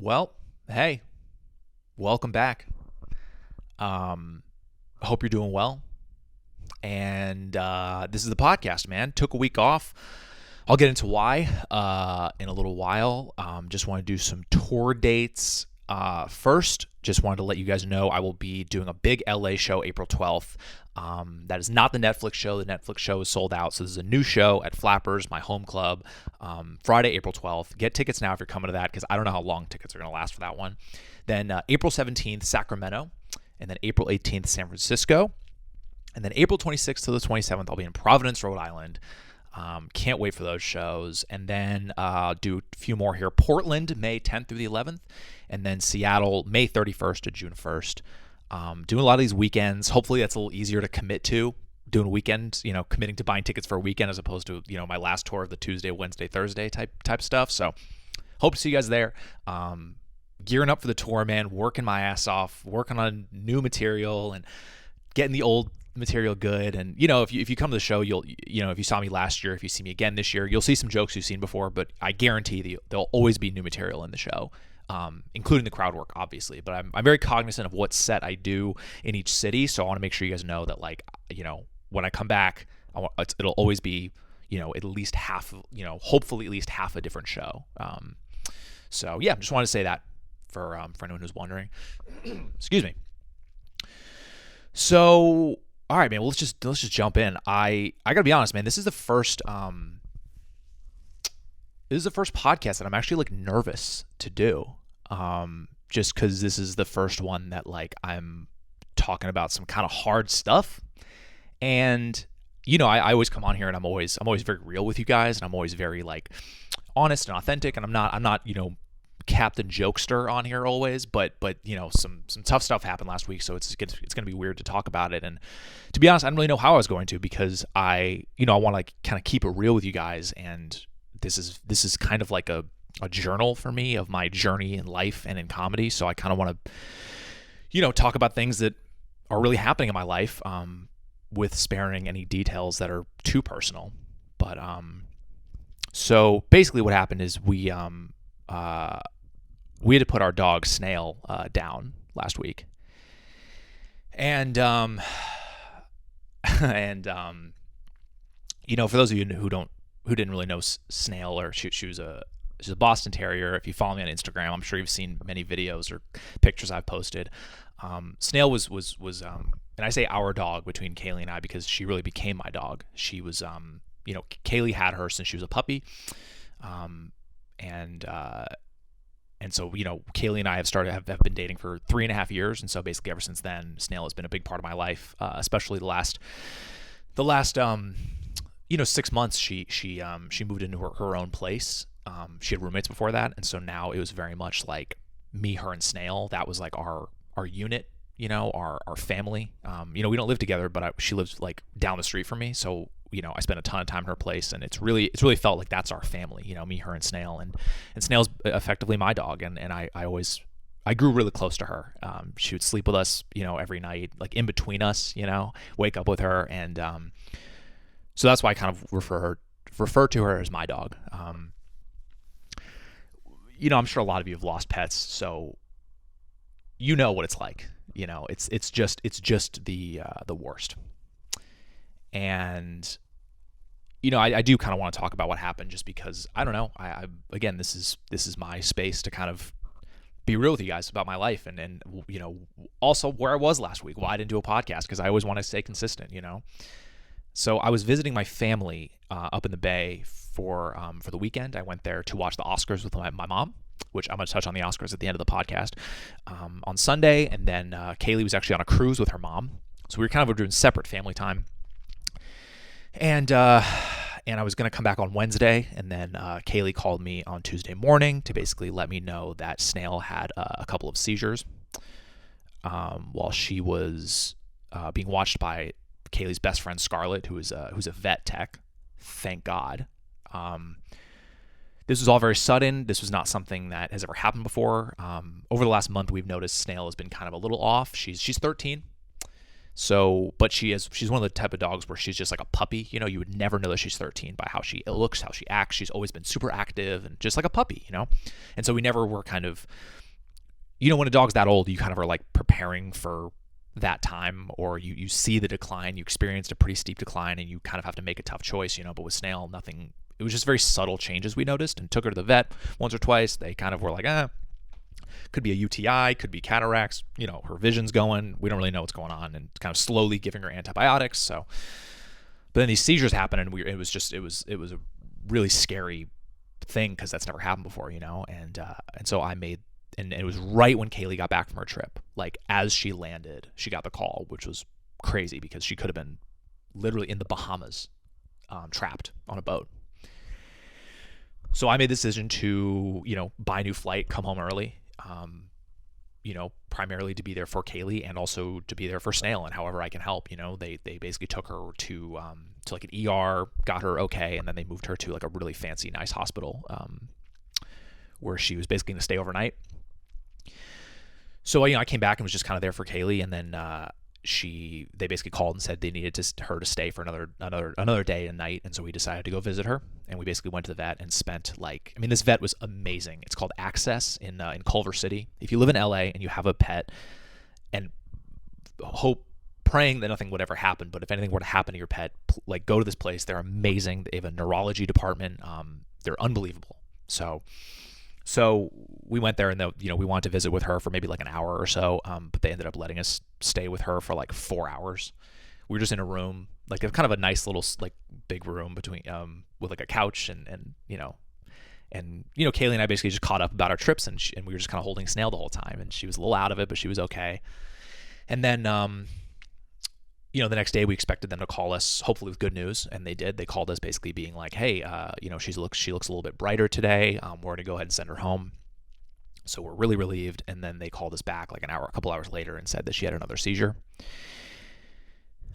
Well, hey, welcome back. Hope you're doing well. And this is the podcast, man. Took a week off. I'll get into why in a little while. Just want to do some tour dates. First, just wanted to let you guys know I will be doing a big LA show April 12th. That is not the Netflix show. The Netflix show is sold out. So this is a new show at Flappers, my home club, Friday, April 12th. Get tickets now if you're coming to that because I don't know how long tickets are going to last for that one. Then April 17th, Sacramento. And then April 18th, San Francisco. And then April 26th to the 27th, I'll be in Providence, Rhode Island. Can't wait for those shows. And then do a few more here. Portland, May 10th through the 11th. And then Seattle, May 31st to June 1st. Doing a lot of these weekends. Hopefully that's a little easier to commit to. Doing weekends, committing to buying tickets for a weekend as opposed to, my last tour of the Tuesday, Wednesday, Thursday type stuff. So hope to see you guys there. Gearing up for the tour, man. Working my ass off. Working on new material and getting the old material good. And if you come to the show, if you saw me last year, if you see me again this year, you'll see some jokes you've seen before, but I guarantee there'll always be new material in the show, including the crowd work, obviously. But I'm very cognizant of what set I do in each city, so I want to make sure you guys know that, when I come back, it'll always be at least half, hopefully at least half a different show. So yeah, just wanted to say that for anyone who's wondering. Excuse me. So all right, man. Well, let's just jump in. I gotta be honest, man. This is the first podcast that I'm actually nervous to do. Just because this is the first one that I'm talking about some kind of hard stuff, and I always come on here and I'm always very real with you guys, and I'm always very honest and authentic, and I'm not Captain Jokester on here always, but some tough stuff happened last week, so it's gonna be weird to talk about it. And to be honest, I don't really know how I was going to, because I want to kind of keep it real with you guys, and this is kind of like a journal for me of my journey in life and in comedy. So I kind of want to talk about things that are really happening in my life, with sparing any details that are too personal. But so basically what happened is we had to put our dog Snail down last week, and for those of you who didn't really know Snail, or she's a Boston Terrier. If you follow me on Instagram, I'm sure you've seen many videos or pictures I've posted. Snail was and I say our dog between Kaylee and I because she really became my dog. She was Kaylee had her since she was a puppy, and so, Kaylee and I have been dating for 3.5 years. And so basically ever since then, Snail has been a big part of my life, especially the last 6 months. She moved into her own place. She had roommates before that. And so now it was very much like me, her, and Snail. That was our unit, our family. We don't live together, but she lives down the street from me. So, I spent a ton of time at her place, and it's really felt like that's our family, me, her, and Snail, and Snail's effectively my dog. And I grew really close to her. She would sleep with us, every night, in between us, wake up with her. And, so that's why I kind of refer to her as my dog. I'm sure a lot of you have lost pets, so what it's like. It's just the worst. And I do kind of want to talk about what happened, just because I don't know. Again, this is my space to kind of be real with you guys about my life, and also where I was last week, why I didn't do a podcast, because I always want to stay consistent. So I was visiting my family up in the Bay for the weekend. I went there to watch the Oscars with my mom, which I'm going to touch on the Oscars at the end of the podcast, on Sunday. And then Kaylee was actually on a cruise with her mom. So we were kind of doing separate family time. And I was going to come back on Wednesday. And then Kaylee called me on Tuesday morning to basically let me know that Snail had a couple of seizures while she was being watched by Kaylee's best friend, Scarlett, who's a vet tech. Thank God. This was all very sudden. This was not something that has ever happened before. Over the last month, we've noticed Snail has been kind of a little off. She's 13, So, but she's one of the type of dogs where she's just like a puppy. You would never know that she's 13 by how she looks, how she acts. She's always been super active and just like a puppy. And so we never were kind of, when a dog's that old, you kind of are like preparing for that time, or you see the decline. You experienced a pretty steep decline, and you kind of have to make a tough choice. But with Snail, nothing. It was just very subtle changes we noticed, and took her to the vet once or twice. They kind of were like, could be a UTI, could be cataracts, her vision's going, we don't really know what's going on, and kind of slowly giving her antibiotics. So, but then these seizures happen, and it was a really scary thing, because that's never happened before, and so and it was right when Kaylee got back from her trip, like as she landed, she got the call, which was crazy, because she could have been literally in the Bahamas, trapped on a boat. So I made the decision to, buy a new flight, come home early, primarily to be there for Kaylee, and also to be there for Snail, and however I can help. They basically took her to like an ER, got her okay, and then they moved her to like a really fancy, nice hospital, where she was basically going to stay overnight. So I came back and was just kind of there for Kaylee, and then they basically called and said they needed her to stay for another day and night, and so we decided to go visit her, and we basically went to the vet and spent this vet was amazing. It's called Access in Culver City. If you live in LA and you have a pet, and praying that nothing would ever happen, but if anything were to happen to your pet, go to this place. They're amazing. They have a neurology department. They're unbelievable. So we went there, and we wanted to visit with her for maybe like an hour or so, but they ended up letting us stay with her for like 4 hours. We were just in a room, like a kind of a nice little like big room between with like a couch, and Kaylee and I basically just caught up about our trips, and we were just kind of holding Snail the whole time, and she was a little out of it, but she was okay. And then the next day we expected them to call us, hopefully with good news, and they did. They called us basically being like, hey, she looks a little bit brighter today. We're going to go ahead and send her home. So we're really relieved. And then they called us back like a couple hours later, and said that she had another seizure.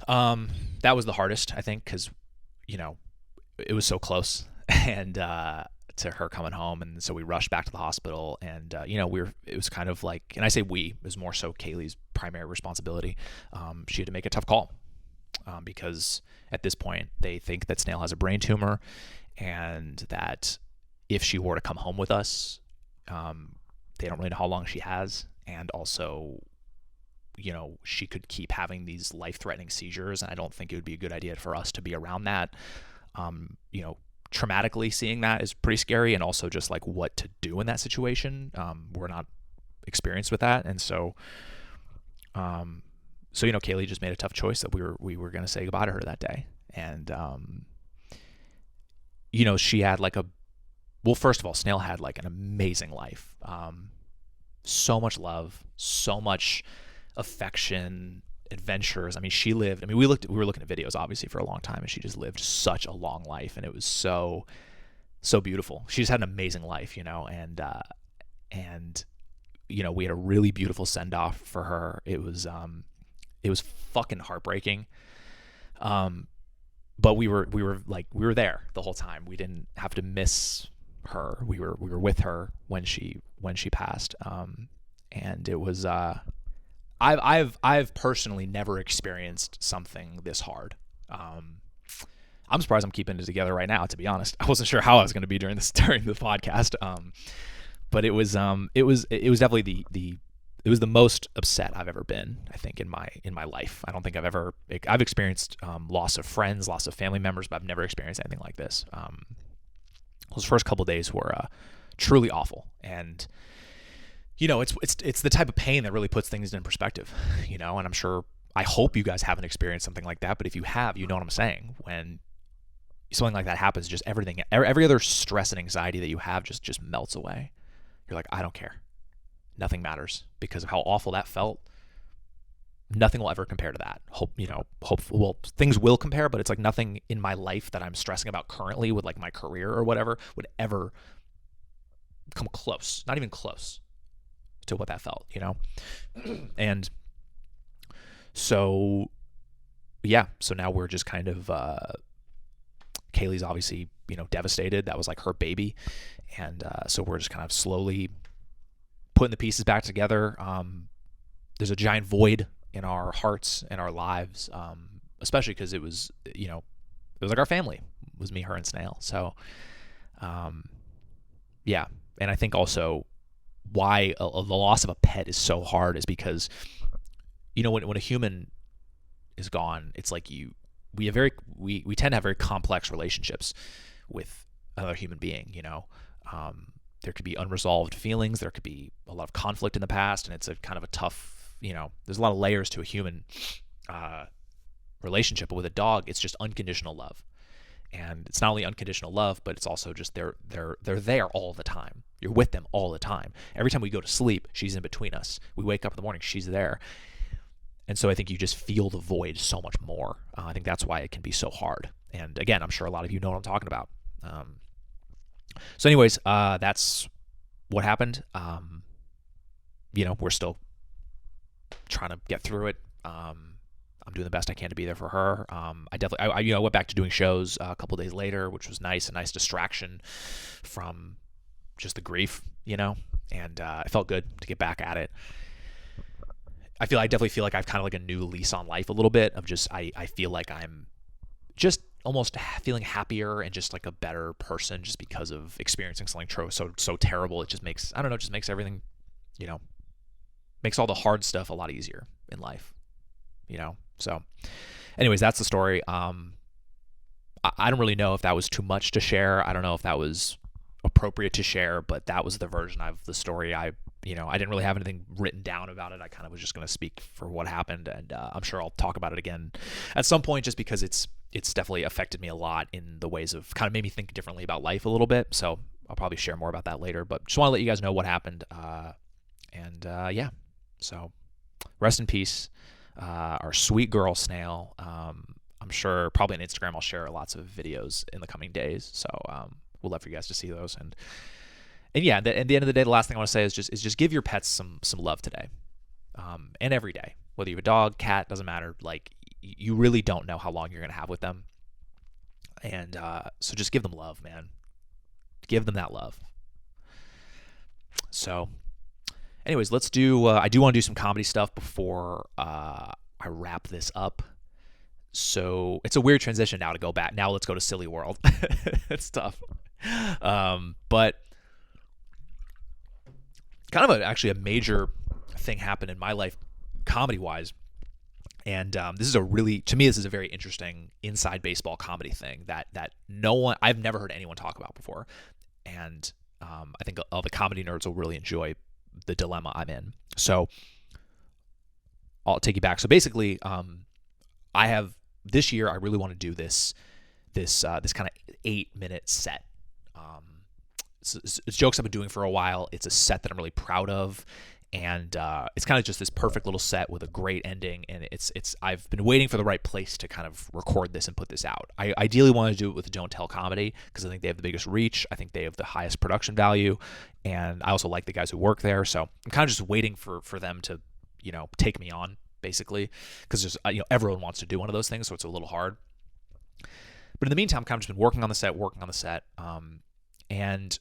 That was the hardest, I think, because, it was so close and to her coming home. And so we rushed back to the hospital, and, it was kind of like, and I say it was more so Kaylee's primary responsibility. She had to make a tough call, because at this point they think that Snail has a brain tumor, and that if she were to come home with us, they don't really know how long she has. And also, she could keep having these life-threatening seizures, and I don't think it would be a good idea for us to be around that. Traumatically seeing that is pretty scary, and also just like what to do in that situation. We're not experienced with that, and so Kaylee just made a tough choice that we were going to say goodbye to her that day. And she had first of all, Snail had like an amazing life. So much love, so much affection, adventures. She lived, we were looking at videos obviously for a long time, and she just lived such a long life, and it was so beautiful. She just had an amazing life, and we had a really beautiful send off for her. It was fucking heartbreaking. But we were there the whole time. We didn't have to miss her. We were with her when she passed. And it was, I've personally never experienced something this hard. I'm surprised I'm keeping it together right now, to be honest. I wasn't sure how I was going to be during the podcast. But it was definitely it was the most upset I've ever been, I think, in my life. I don't think I've experienced loss of friends, loss of family members, but I've never experienced anything like this. Those first couple of days were truly awful, and it's the type of pain that really puts things in perspective, and I hope you guys haven't experienced something like that, but if you have, you know what I'm saying. When something like that happens, just every other stress and anxiety that you have just melts away. You're like, I don't care. Nothing matters, because of how awful that felt. Nothing will ever compare to that. Things will compare, but it's like nothing in my life that I'm stressing about currently with like my career or whatever would ever come close, not even close to what that felt, And so, yeah, so now we're just kind of, Kaylee's obviously, devastated. That was like her baby. And so we're just kind of slowly putting the pieces back together. There's a giant void in our hearts and our lives, especially because it was, it was like our family. It was me, her, and Snail. So, yeah. And I think also why the loss of a pet is so hard is because, when a human is gone, it's like we tend to have very complex relationships with another human being. There could be unresolved feelings. There could be a lot of conflict in the past, and it's a kind of a tough, there's a lot of layers to a human relationship. But with a dog, it's just unconditional love. And it's not only unconditional love, but it's also just they're there all the time. You're with them all the time. Every time we go to sleep, she's in between us. We wake up in the morning, she's there. And so I think you just feel the void so much more. I think that's why it can be so hard. And again, I'm sure a lot of you know what I'm talking about. So anyways, that's what happened. We're still trying to get through it. I'm doing the best I can to be there for her. I went back to doing shows a couple of days later, which was nice, a nice distraction from just the grief, and it felt good to get back at it. I definitely feel like I've kind of like a new lease on life a little bit of just, I feel like I'm just almost feeling happier and just like a better person just because of experiencing something so terrible. It just makes, I don't know, just makes everything, makes all the hard stuff a lot easier in life, So anyways, that's the story. I don't really know if that was too much to share. I don't know if that was appropriate to share, but that was the version of the story. I didn't really have anything written down about it. I kind of was just going to speak for what happened, and I'm sure I'll talk about it again at some point, just because it's definitely affected me a lot in the ways of kind of made me think differently about life a little bit. So I'll probably share more about that later, but just want to let you guys know what happened. Yeah, so rest in peace. Our sweet girl Snail. I'm sure probably on Instagram I'll share lots of videos in the coming days. So we'll love for you guys to see those. And yeah, at the end of the day, the last thing I want to say is just give your pets some love today, and every day. Whether you have a dog, cat, doesn't matter. Like, you really don't know how long you're gonna have with them, and so just give them love, man. Give them that love. So, anyways, let's do. I do want to do some comedy stuff before I wrap this up. So it's a weird transition now to go back. Now let's go to Silly World. It's tough, but kind of actually a major thing happened in my life, comedy-wise. And this is this is a very interesting inside baseball comedy thing that I've never heard anyone talk about before. And I think all the comedy nerds will really enjoy the dilemma I'm in. So I'll take you back. So basically, this year I really want to do this kind of 8-minute set. It's jokes I've been doing for a while. It's a set that I'm really proud of, and it's kind of just this perfect little set with a great ending. And I've been waiting for the right place to kind of record this and put this out. I ideally want to do it with Don't Tell Comedy because I think they have the biggest reach. I think they have the highest production value, and I also like the guys who work there. So I'm kind of just waiting for them to take me on, basically, because everyone wants to do one of those things, so it's a little hard. But in the meantime, I've kind of just been working on the set, and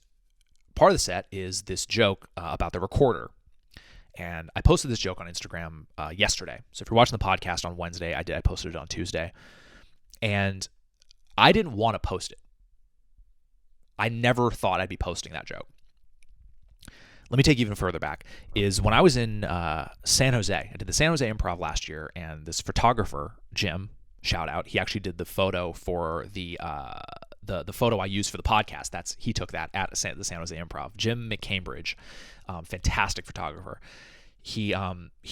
part of the set is this joke about the recorder. And I posted this joke on Instagram yesterday. So if you're watching the podcast on Wednesday, I posted it on Tuesday. And I didn't want to post it. I never thought I'd be posting that joke. Let me take you even further back. Is when I was in San Jose. I did the San Jose Improv last year, and this photographer, Jim, shout out, he actually did the photo for the photo I used for the podcast. He took that at the San Jose Improv. Jim McCambridge, fantastic photographer. He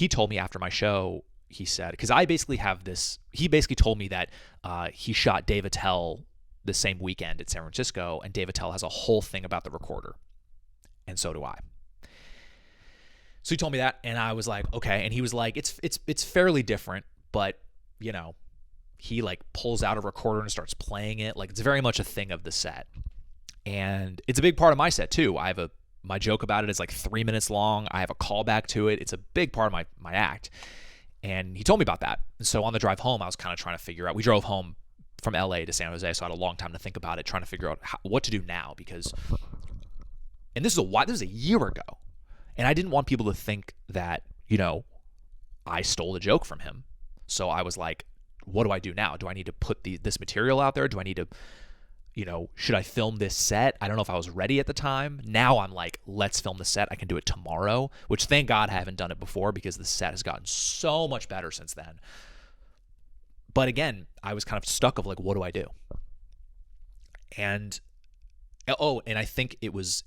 told me after my show, he said, because I basically have this, he basically told me that he shot Dave Attell the same weekend at San Francisco, and Dave Attell has a whole thing about the recorder, and so do I. So he told me that, and I was like, okay. And he was like, it's fairly different, but he like pulls out a recorder and starts playing it. Like, it's very much a thing of the set. And it's a big part of my set too. My joke about it is like 3 minutes long. I have a callback to it. It's a big part of my act. And he told me about that. And so on the drive home, I was kind of trying to figure out, we drove home from LA to San Jose. So I had a long time to think about it, trying to figure out what to do now, because, and this is a year ago. And I didn't want people to think that, I stole the joke from him. So I was like, what do I do now? Do I need to put this material out there? Do I need to, should I film this set? I don't know if I was ready at the time. Now I'm like, let's film the set. I can do it tomorrow, which thank God I haven't done it before because the set has gotten so much better since then. But again, I was kind of stuck of like, what do I do? And I think it was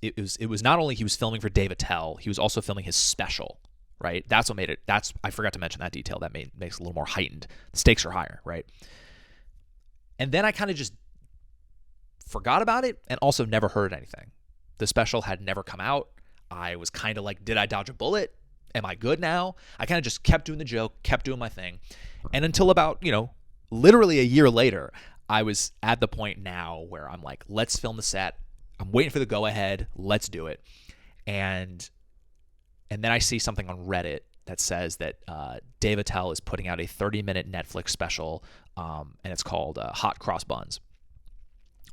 not only he was filming for Dave Attell, he was also filming his special, right? That's what made it. I forgot to mention that detail. That makes it a little more heightened. The stakes are higher, right? And then I kind of just forgot about it and also never heard anything. The special had never come out. I was kind of like, did I dodge a bullet? Am I good now? I kind of just kept doing the joke, kept doing my thing. And until about, literally a year later, I was at the point now where I'm like, let's film the set. I'm waiting for the go ahead. Let's do it. And then I see something on Reddit that says that Dave Attell is putting out a 30-minute Netflix special, and it's called Hot Cross Buns,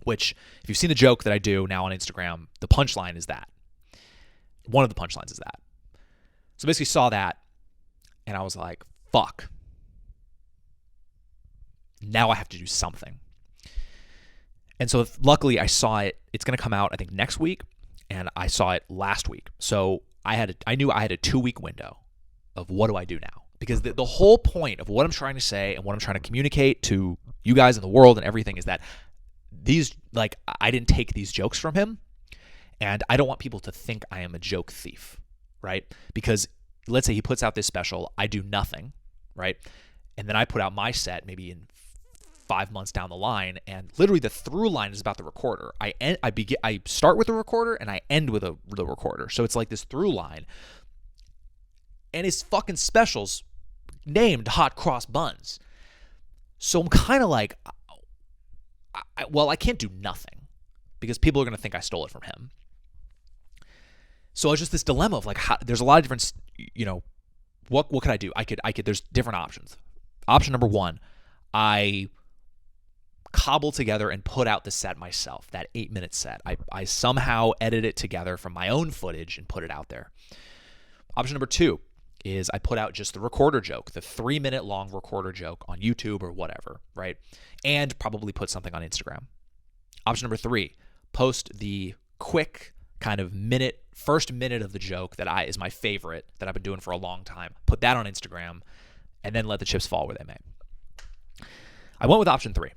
which if you've seen the joke that I do now on Instagram, the punchline is that. One of the punchlines is that. So basically saw that, and I was like, fuck. Now I have to do something. And so luckily I saw it. It's going to come out, I think, next week, and I saw it last week. So I knew I had a 2-week window of what do I do now? Because the whole point of what I'm trying to say and what I'm trying to communicate to you guys in the world and everything is that I didn't take these jokes from him, and I don't want people to think I am a joke thief, right? Because let's say he puts out this special, I do nothing, right? And then I put out my set maybe in 5 months down the line, and literally the through line is about the recorder. I start with the recorder and I end with the recorder. So it's like this through line. And his fucking specials named Hot Cross Buns. So I'm kind of like, I can't do nothing because people are going to think I stole it from him. So it's just this dilemma of like, there's a lot of different, what could I do? I could, there's different options. Option number one, I cobble together and put out the set myself, that 8-minute set. I somehow edit it together from my own footage and put it out there. Option number two is I put out just the recorder joke, the 3-minute long recorder joke on YouTube or whatever, right? And probably put something on Instagram. Option number three, post the quick kind of first minute of the joke that is my favorite that I've been doing for a long time. Put that on Instagram and then let the chips fall where they may. I went with option three.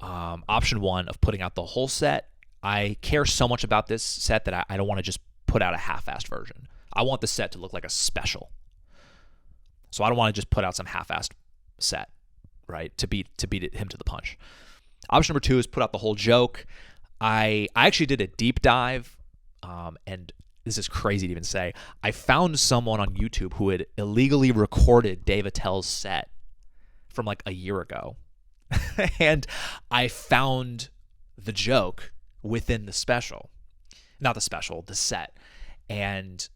Option one of putting out the whole set. I care so much about this set that I don't want to just put out a half-assed version. I want the set to look like a special. So I don't want to just put out some half-assed set, right, to beat him to the punch. Option number two is put out the whole joke. I actually did a deep dive, and this is crazy to even say. I found someone on YouTube who had illegally recorded Dave Attell's set from like a year ago. And I found the joke within the special. Not the special, the set. And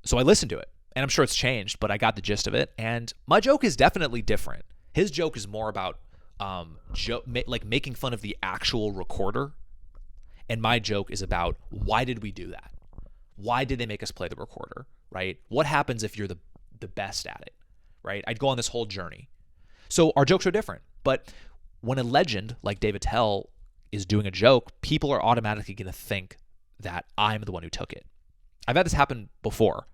so I listened to it. And I'm sure it's changed, but I got the gist of it. And my joke is definitely different. His joke is more about making fun of the actual recorder. And my joke is about, why did we do that? Why did they make us play the recorder, right? What happens if you're the best at it, right? I'd go on this whole journey. So our jokes are different. But when a legend like Dave Attell is doing a joke, people are automatically going to think that I'm the one who took it. I've had this happen before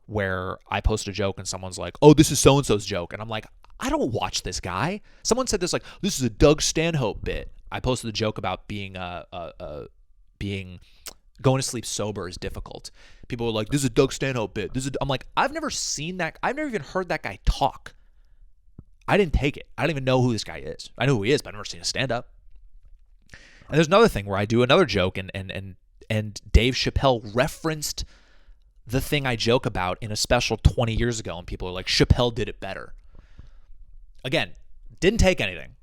where I post a joke and someone's like, oh, this is so-and-so's joke. And I'm like, I don't watch this guy. Someone said this like, this is a Doug Stanhope bit. I posted a joke about being going to sleep sober is difficult. People were like, this is a Doug Stanhope bit. I'm like, I've never seen that. I've never even heard that guy talk. I didn't take it. I don't even know who this guy is. I know who he is, but I've never seen a stand-up. And there's another thing where I do another joke and Dave Chappelle referenced the thing I joke about in a special 20 years ago, and people are like, Chappelle did it better. Again, didn't take anything.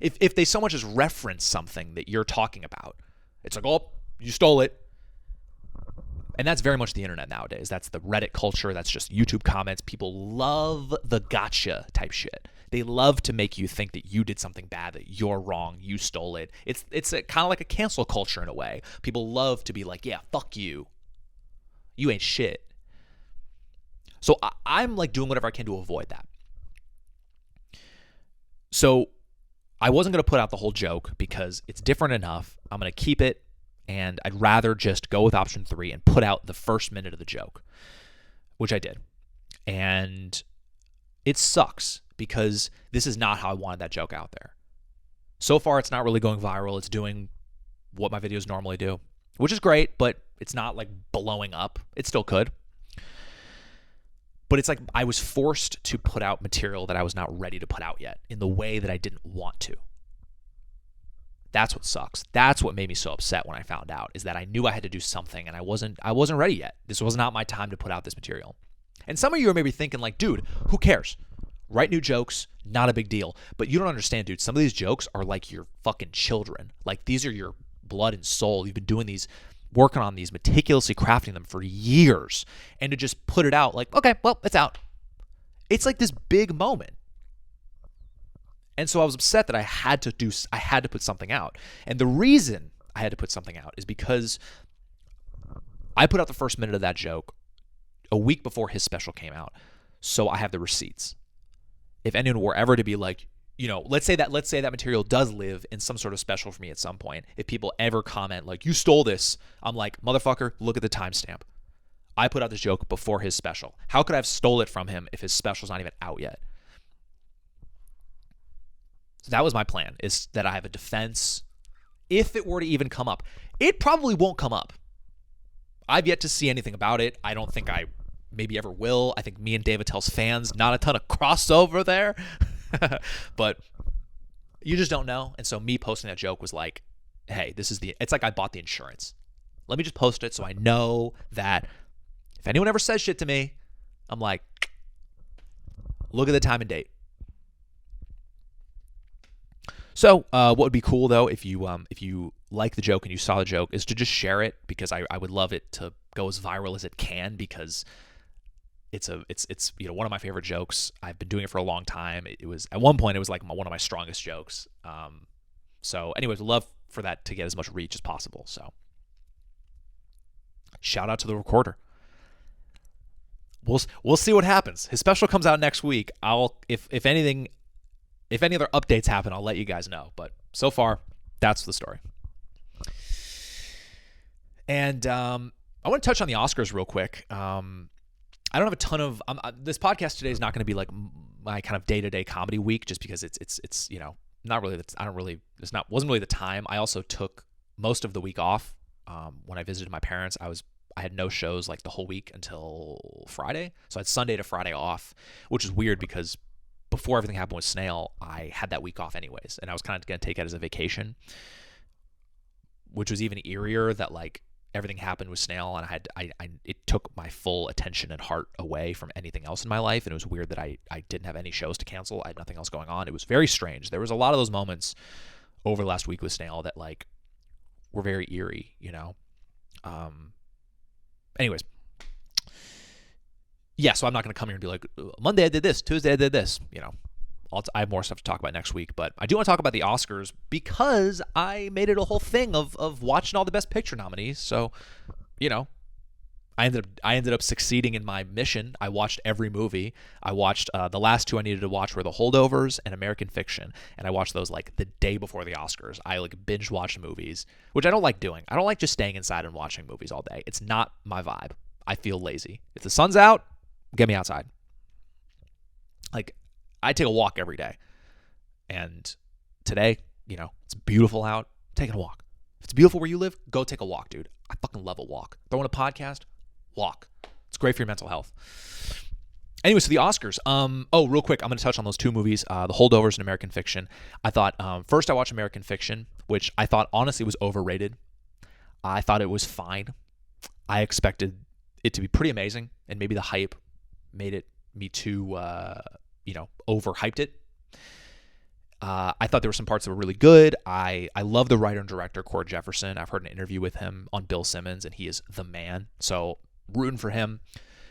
If they so much as reference something that you're talking about, it's like, oh, you stole it. And that's very much the internet nowadays. That's the Reddit culture. That's just YouTube comments. People love the gotcha type shit. They love to make you think that you did something bad, that you're wrong, you stole it. It's kind of like a cancel culture in a way. People love to be like, yeah, fuck you. You ain't shit. So I'm like doing whatever I can to avoid that. So I wasn't going to put out the whole joke because it's different enough. I'm going to keep it, and I'd rather just go with option 3 and put out the first minute of the joke, which I did. And it sucks because this is not how I wanted that joke out there. So far, it's not really going viral. It's doing what my videos normally do, which is great, but it's not like blowing up. It still could. But it's like I was forced to put out material that I was not ready to put out yet in the way that I didn't want to. That's what sucks. That's what made me so upset when I found out, is that I knew I had to do something and I wasn't ready yet. This was not my time to put out this material. And some of you are maybe thinking like, dude, who cares? Write new jokes, not a big deal. But you don't understand, dude. Some of these jokes are like your fucking children. Like these are your blood and soul. You've been doing these, working on these, meticulously crafting them for years. And to just put it out like, okay, well, it's out. It's like this big moment. And so I was upset that I had to put something out. And the reason I had to put something out is because I put out the first minute of that joke a week before his special came out. So I have the receipts. If anyone were ever to be like, let's say that material does live in some sort of special for me at some point. If people ever comment like, you stole this, I'm like, motherfucker, look at the timestamp. I put out this joke before his special. How could I have stole it from him if his special's not even out yet? So that was my plan, is that I have a defense if it were to even come up. It probably won't come up. I've yet to see anything about it. I don't think I maybe ever will. I think me and Dave Attell's fans, not a ton of crossover there. But you just don't know. And so me posting that joke was like, hey, it's like I bought the insurance. Let me just post it so I know that if anyone ever says shit to me, I'm like, look at the time and date. So what would be cool though, if you like the joke and you saw the joke, is to just share it, because I would love it to go as viral as it can, because it's one of my favorite jokes. I've been doing it for a long time. It was at one point it was like one of my strongest jokes. So anyways, love for that to get as much reach as possible. So shout out to the recorder. We'll see what happens. His special comes out next week. If any other updates happen, I'll let you guys know. But so far, that's the story. And I want to touch on the Oscars real quick. I don't have a ton of this podcast today is not going to be like my kind of day-to-day comedy week, just because it's not really wasn't really the time. I also took most of the week off when I visited my parents. I had no shows like the whole week until Friday, so I had Sunday to Friday off, which is weird because before everything happened with Snail, I had that week off anyways, and I was kind of going to take it as a vacation, which was even eerier that like everything happened with Snail, and it took my full attention and heart away from anything else in my life, and it was weird that I didn't have any shows to cancel. I had nothing else going on. It was very strange. There was a lot of those moments over the last week with Snail that like were very eerie, Anyways. Yeah, so I'm not going to come here and be like, Monday I did this, Tuesday I did this, I have more stuff to talk about next week, but I do want to talk about the Oscars because I made it a whole thing of watching all the Best Picture nominees. So, I ended up succeeding in my mission. I watched every movie. I watched the last two I needed to watch were The Holdovers and American Fiction, and I watched those like the day before the Oscars. I like binge watched movies, which I don't like doing. I don't like just staying inside and watching movies all day. It's not my vibe. I feel lazy. If the sun's out, get me outside. Like, I take a walk every day. And today, it's beautiful out. Taking a walk. If it's beautiful where you live, go take a walk, dude. I fucking love a walk. Throwing a podcast, walk. It's great for your mental health. Anyway, so the Oscars. Real quick, I'm going to touch on those two movies, The Holdovers and American Fiction. I thought, first I watched American Fiction, which I thought honestly was overrated. I thought it was fine. I expected it to be pretty amazing, and maybe the hype made me too, overhyped it. I thought there were some parts that were really good. I love the writer and director, Cord Jefferson. I've heard an interview with him on Bill Simmons, and he is the man. So rooting for him.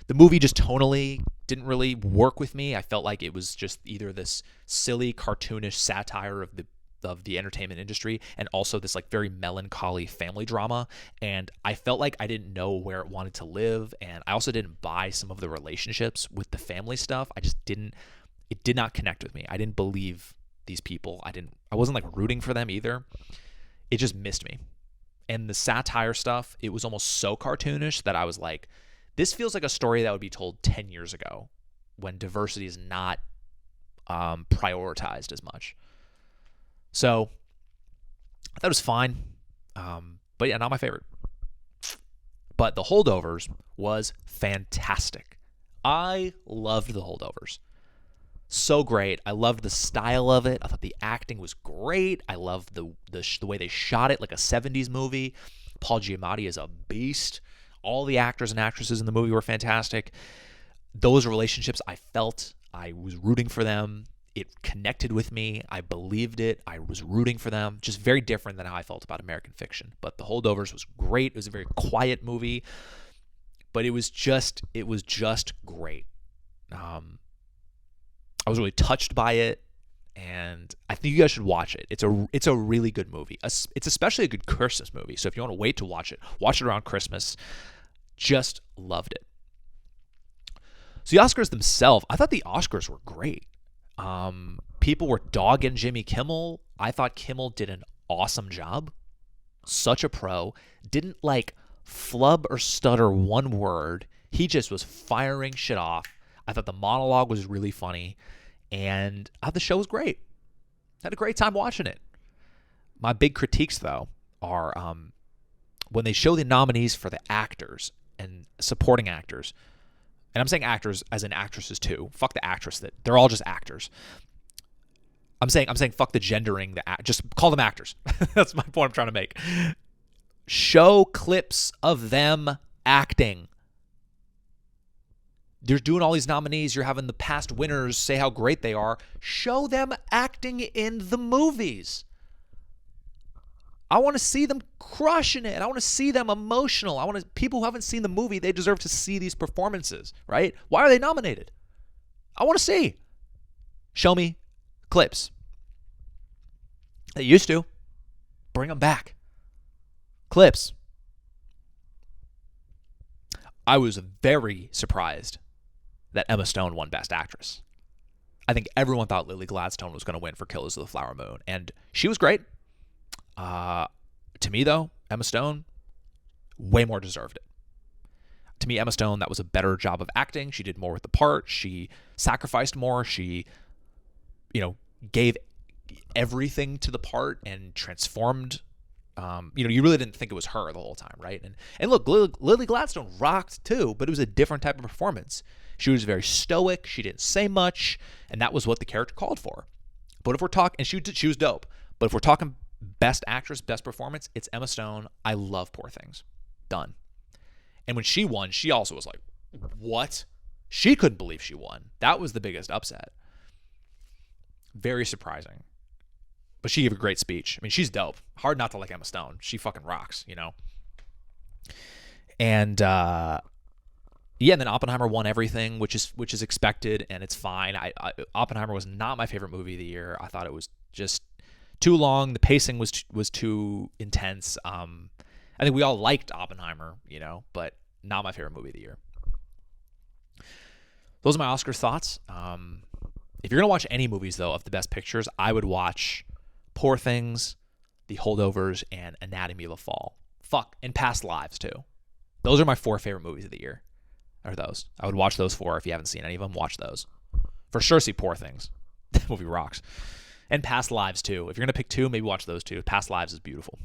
The movie just tonally didn't really work with me. I felt like it was just either this silly, cartoonish satire of the the entertainment industry, and also this like very melancholy family drama. And I felt like I didn't know where it wanted to live, and I also didn't buy some of the relationships with the family stuff. I just didn't. It did not connect with me. I didn't believe these people. I wasn't like rooting for them either. It just missed me. And the satire stuff, it was almost so cartoonish that I was like, this feels like a story that would be told 10 years ago when diversity is not prioritized as much. So I thought it was fine. But yeah, not my favorite. But The Holdovers was fantastic. I loved The Holdovers. So great. I loved the style of it. I thought the acting was great. I loved the way they shot it like a 70s movie. Paul Giamatti is a beast. All the actors and actresses in the movie were fantastic. Those relationships, I felt I was rooting for them. It connected with me. I believed it. I was rooting for them. Just very different than how I felt about American Fiction. But The Holdovers was great. It was a very quiet movie, but it was just great. I was really touched by it, and I think you guys should watch it. It's a really good movie. It's especially a good Christmas movie. So if you want to wait to watch it around Christmas. Just loved it. So the Oscars themselves, I thought the Oscars were great. People were dogging Jimmy Kimmel. I thought Kimmel did an awesome job. Such a pro. Didn't like flub or stutter one word. He just was firing shit off. I thought the monologue was really funny, and I thought the show was great. Had a great time watching it. My big critiques, though, are when they show the nominees for the actors and supporting actors, and I'm saying actors as in actresses too. Fuck the actress, that they're all just actors. I'm saying fuck the gendering. Just call them actors. That's my point I'm trying to make. Show clips of them acting. You're doing all these nominees. You're having the past winners say how great they are. Show them acting in the movies. I want to see them crushing it. I want to see them emotional. People who haven't seen the movie, they deserve to see these performances, right? Why are they nominated? I want to see. Show me clips. They used to. Bring them back. Clips. I was very surprised that Emma Stone won Best Actress. I think everyone thought Lily Gladstone was going to win for Killers of the Flower Moon, and she was great. To me, though, Emma Stone way more deserved it. To me, Emma Stone, that was a better job of acting. She did more with the part. She sacrificed more. She, gave everything to the part and transformed. You really didn't think it was her the whole time, right? And look, Lily Gladstone rocked too, but it was a different type of performance. She was very stoic. She didn't say much, and that was what the character called for. But if we're talking, and she was dope. But if we're talking Best Actress, Best Performance, it's Emma Stone. I love Poor Things. Done. And when she won, she also was like, what? She couldn't believe she won. That was the biggest upset. Very surprising. But she gave a great speech. I mean, she's dope. Hard not to like Emma Stone. She fucking rocks, And and then Oppenheimer won everything, which is expected, and it's fine. Oppenheimer was not my favorite movie of the year. I thought it was just too long. The pacing was too intense. I think we all liked Oppenheimer, but not my favorite movie of the year. Those are my Oscar thoughts. If you're going to watch any movies, though, of the Best Pictures, I would watch Poor Things, The Holdovers, and Anatomy of a Fall. And Past Lives, too. Those are my 4 favorite movies of the year. Are those. I would watch those 4. If you haven't seen any of them, watch those. For sure, see Poor Things. That movie rocks. And Past Lives, too. If you're going to pick 2, maybe watch those 2. Past Lives is beautiful.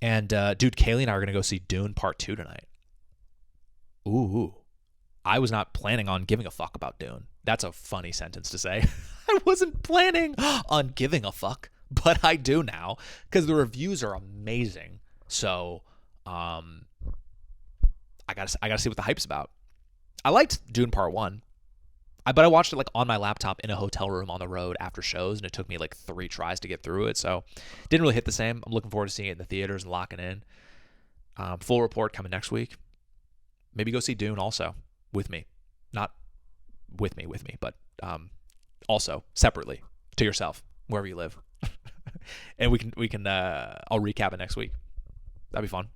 And, dude, Kaylee and I are going to go see Dune Part 2 tonight. Ooh. I was not planning on giving a fuck about Dune. That's a funny sentence to say. I wasn't planning on giving a fuck, but I do now because the reviews are amazing. So, I gotta see what the hype's about. I liked Dune Part 1, but I watched it like on my laptop in a hotel room on the road after shows, and it took me like 3 tries to get through it. So, didn't really hit the same. I'm looking forward to seeing it in the theaters and locking in. Full report coming next week. Maybe go see Dune also. With me. Not with me, but also separately. to yourself, wherever you live. And we can I'll recap it next week. That'd be fun.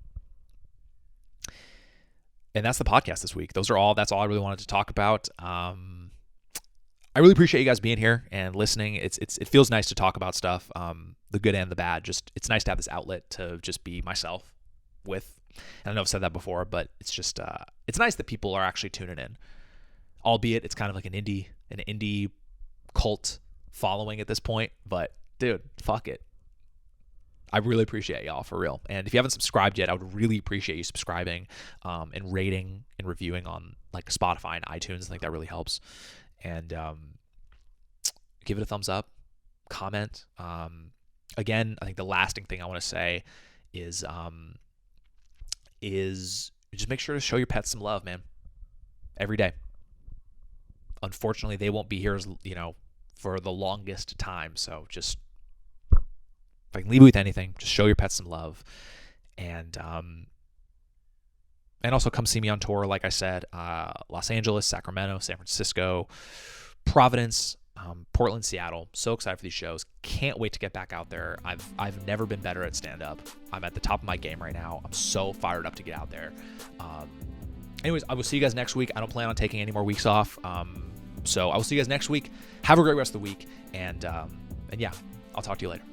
And that's the podcast this week. That's all I really wanted to talk about. I really appreciate you guys being here and listening. It feels nice to talk about stuff, the good and the bad. Just it's nice to have this outlet to just be myself with. And I know I've said that before, but it's just it's nice that people are actually tuning in. Albeit it's kind of like an indie cult following at this point, but dude, fuck it. I really appreciate y'all, for real. And if you haven't subscribed yet, I would really appreciate you subscribing and rating and reviewing on like Spotify and iTunes. I think that really helps. And give it a thumbs up, comment. Again, I think the lasting thing I want to say is just make sure to show your pets some love, man. Every day. Unfortunately, they won't be here, for the longest time. So just, if I can leave you with anything, just show your pets some love. And also come see me on tour, like I said, Los Angeles, Sacramento, San Francisco, Providence, Portland, Seattle. So excited for these shows. Can't wait to get back out there. I've never been better at stand-up. I'm at the top of my game right now. I'm so fired up to get out there. Anyways, I will see you guys next week. I don't plan on taking any more weeks off. So I will see you guys next week. Have a great rest of the week. And yeah, I'll talk to you later.